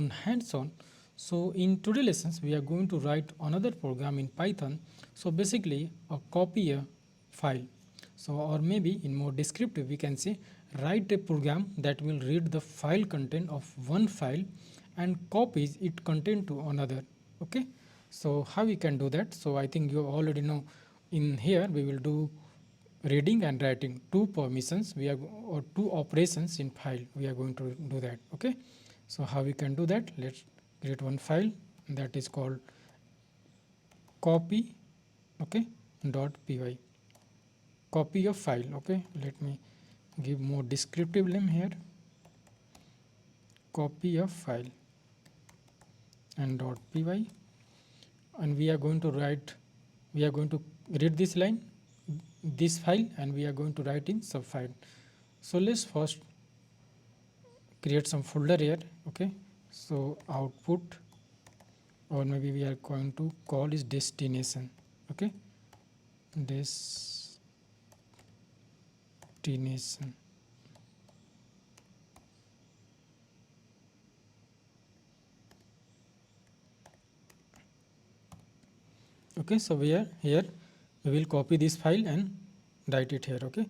on hands-on. So in today's lessons, we are going to write another program in Python. So basically, copy a file. So or maybe in more descriptive, we can say write a program that will read the file content of one file and copies its content to another. Okay. So how we can do that? So I think you already know. In here, we will do reading and writing two permissions or two operations in file. We are going to do that. Okay. So how we can do that? Let's create one file that is called copy. Okay, .py, copy of file. Okay, let me give more descriptive name here, copy of file and .py, and we are going to read this line, this file, and we are going to write in sub file. So let's first create some folder here. Okay, so output, or maybe we are going to call is destination. Okay, destination. Okay, so we are here, we will copy this file and write it here. Okay,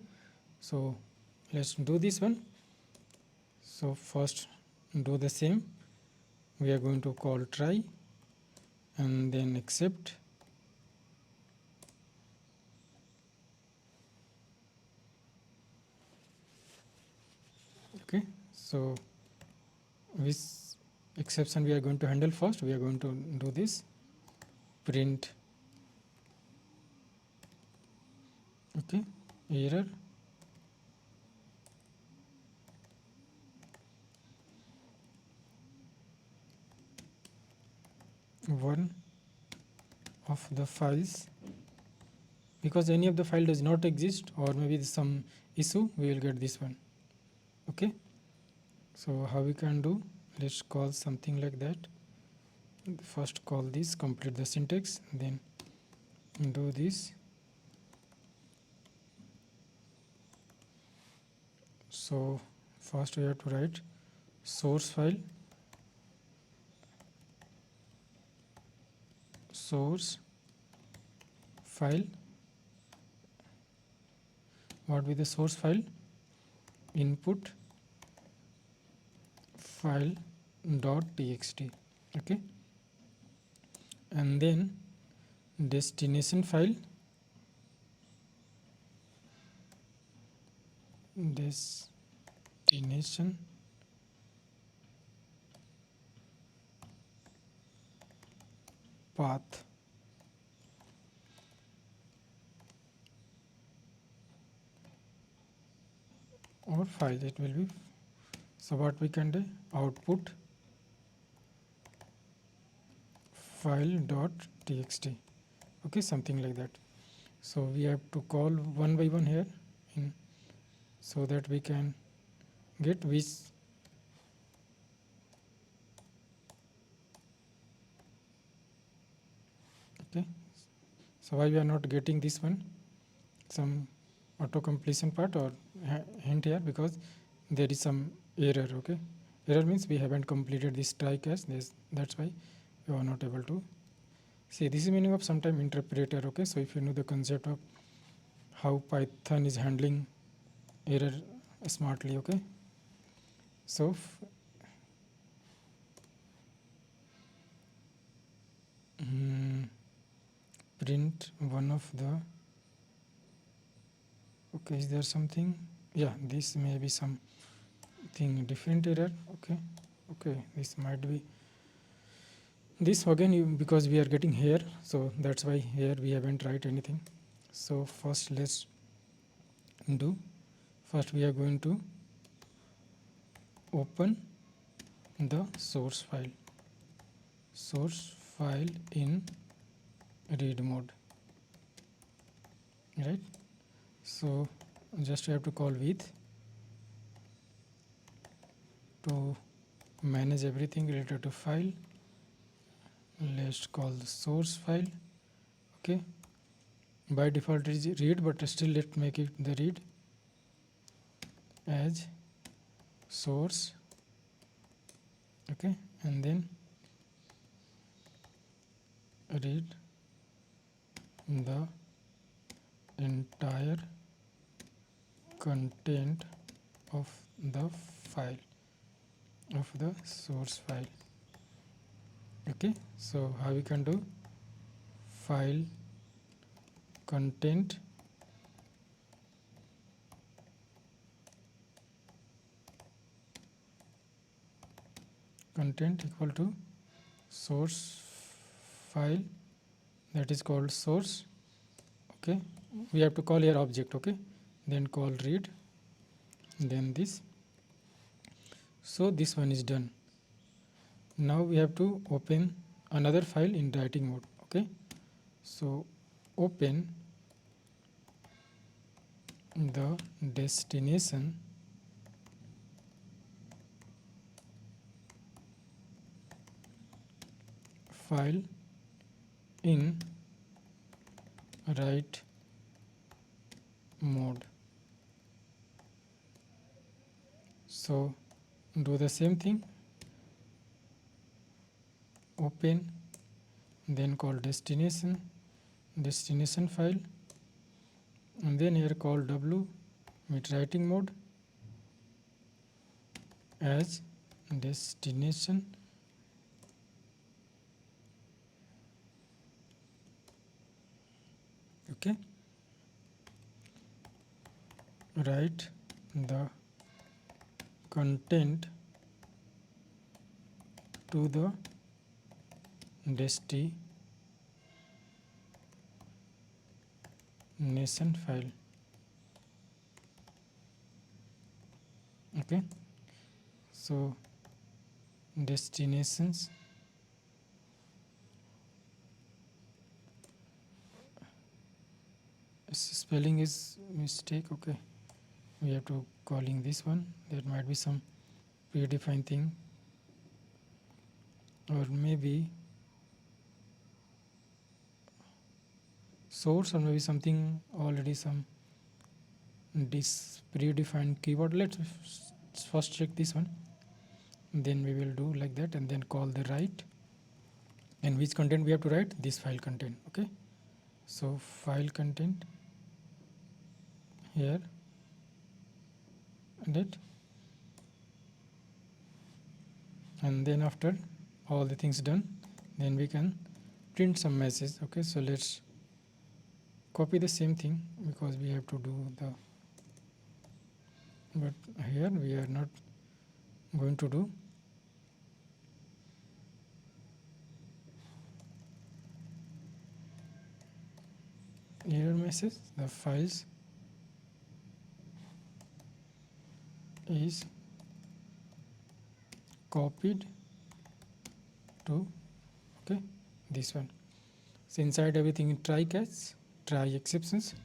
so let's do this one. So first do the same, we are going to call try and then accept. Okay, so which exception we are going to handle first? We are going to do this print, okay, error, one of the files, because any of the file does not exist or maybe some issue, we will get this one. Okay, so how we can do? Let's call something like that. First call this, complete the syntax, then do this. So first we have to write source file, what with the source file, input file .txt. Okay, and then destination file, destination path, or file, it will be. So what we can do? Output file.txt. Okay, something like that. So we have to call one by one here so that we can get which. Okay, so why we are not getting this one? Some auto completion part or hint here, because there is some error. Okay, error means we haven't completed this try catch. That's why you are not able to see. This is meaning of sometime interpreter. Okay, so if you know the concept of how Python is handling error smartly. Okay, so print one of the. Okay, is there something? Yeah, this may be something different error. Okay, this might be this again, because we are getting here, so that's why here we haven't write anything. So first let's do, first we are going to open the source file in read mode, right? So just have to call with to manage everything related to file. Let's call the source file. Okay, by default it is read, but still let's make it the read as source okay, and then read the entire content of the file, of the source file. Okay, so how we can do? File content equal to source file, that is called source. Okay, we have to call here object. Okay, then call read, then this. So this one is done. Now we have to open another file in writing mode. Okay, so open the destination file in write mode. So do the same thing, open, then call destination file, and then here call w with writing mode as destination, okay, write the content to the destination file. Okay, so destinations, spelling is mistake. Okay, we have to calling this one, there might be some predefined thing, or maybe source, or maybe something already some this predefined keyword. Let's first check this one, then we will do like that, and then call the write, and which content we have to write? This file content. Okay, so file content here, that, and then after all the things done, then we can print some message. Okay, so let's copy the same thing, because we have to do the, but here we are not going to do. Error message, the files is copied to, okay, this one. So inside everything in try catch, try exceptions.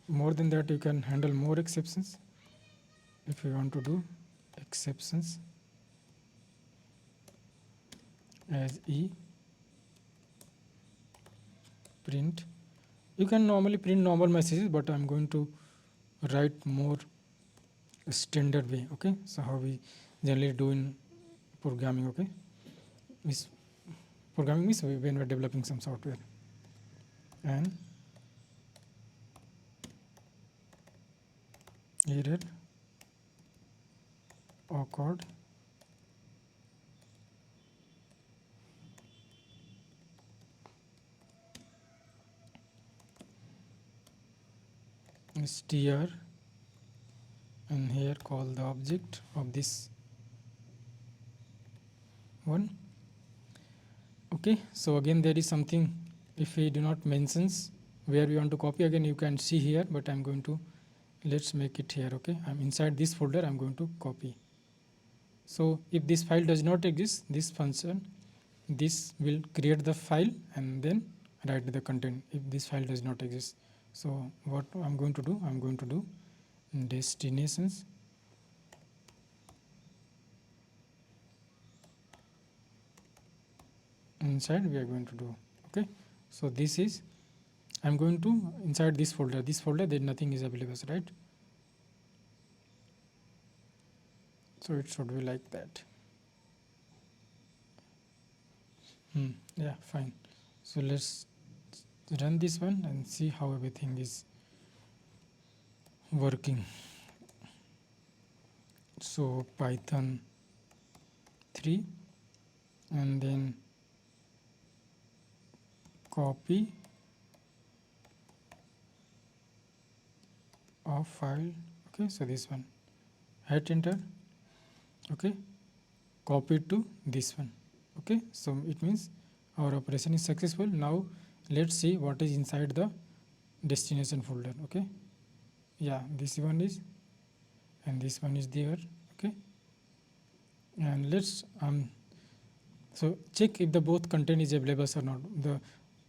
More than that, you can handle more exceptions if you want to do exceptions as e print. You can normally print normal messages, but I'm going to write more standard way. Okay, so how we generally do in programming. Okay, programming means when we're developing some software. And error occurred str, and here call the object of this one. Okay, so again there is something, if we do not mentions where we want to copy, again you can see here, but I'm going to, let's make it here. Okay, I'm inside this folder, I'm going to copy. So if this file does not exist, this function, this will create the file and then write the content if this file does not exist. So what I'm going to do, I'm going to do destinations inside we are going to do. Okay, so this is, I'm going to inside this folder there nothing is available, right? So it should be like that. Yeah, fine. So let's run this one and see how everything is working. So Python 3 and then copy of file. Okay, so this one, hit enter. Okay, copy to this one. Okay, so it means our operation is successful. Now let's see what is inside the destination folder. Okay, yeah, this one is, and this one is there. Okay, and let's so check if the both content is available or not. The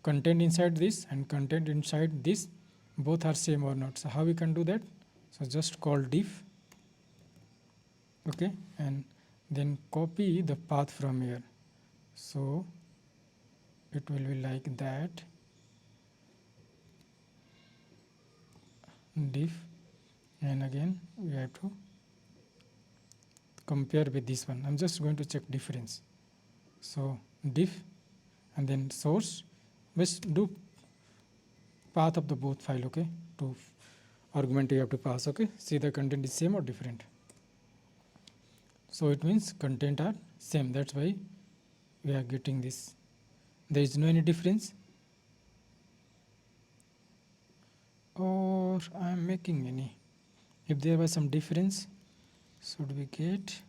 content inside this and content inside this both are same or not. So how we can do that? So just call diff. Okay, and then copy the path from here. So it will be like that, diff, and again we have to compare with this one. I'm just going to check difference. So diff and then source, just do path of the both file. Okay, to argument you have to pass. Okay, see the content is same or different. So it means content are same, that's why we are getting this. There is no any difference, or I am making any. If there was some difference, should we get?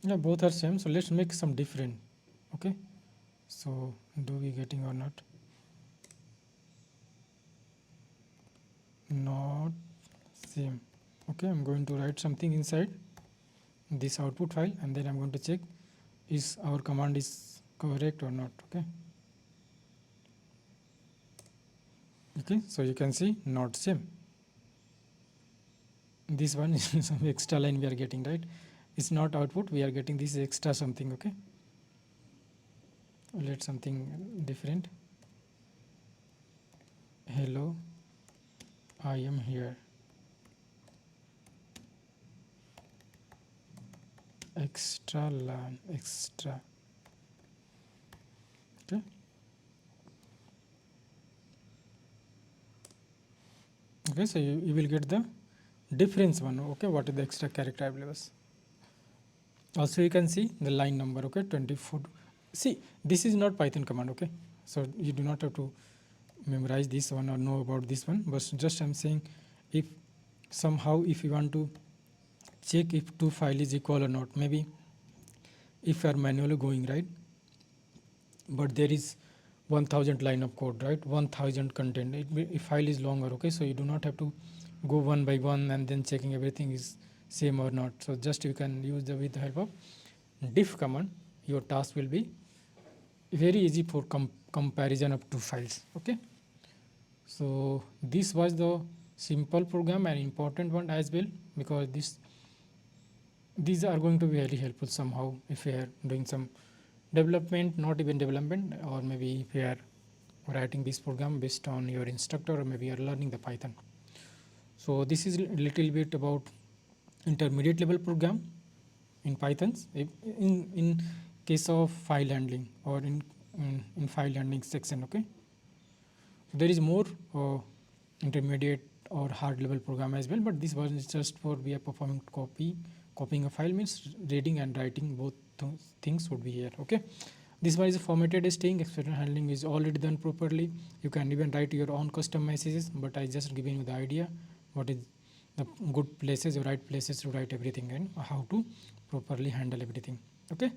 Yeah, both are same, so let's make some different. Okay, so do we getting or not? Not same. Okay, I'm going to write something inside this output file, and then I'm going to check is our command is correct or not. Okay, okay, so you can see not same. This one is some extra line we are getting, right? It's not output, we are getting this extra something. Okay, let something different. Hello, I am here. Extra line, extra. Okay, okay, so you will get the difference one. Okay, what is the extra character available? Also you can see the line number. Okay, 24. See, this is not Python command. Okay, so you do not have to memorize this one or know about this one, but just I'm saying, if somehow if you want to check if two file is equal or not, maybe if you are manually going, right, but there is 1000 line of code, right, 1000 content, if file is longer. Okay, so you do not have to go one by one and then checking everything is same or not. So just you can use with the help of diff command, your task will be very easy for comparison of two files. Okay, so this was the simple program and important one as well, because these are going to be very helpful somehow if you are doing some development, not even development, or maybe if you are writing this program based on your instructor, or maybe you are learning the Python. So this is a little bit about intermediate level program in Pythons in case of file handling, or in file handling section. Okay, there is more intermediate or hard level program as well, but this one is just for we are performing copying a file, means reading and writing both things would be here. Okay, this one is formatted string. Exception handling is already done properly. You can even write your own custom messages, but I just giving you the idea what is the good places or right places to write everything and how to properly handle everything. Okay,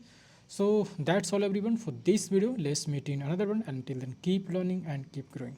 so that's all everyone for this video. Let's meet in another one. Until then, keep learning and keep growing.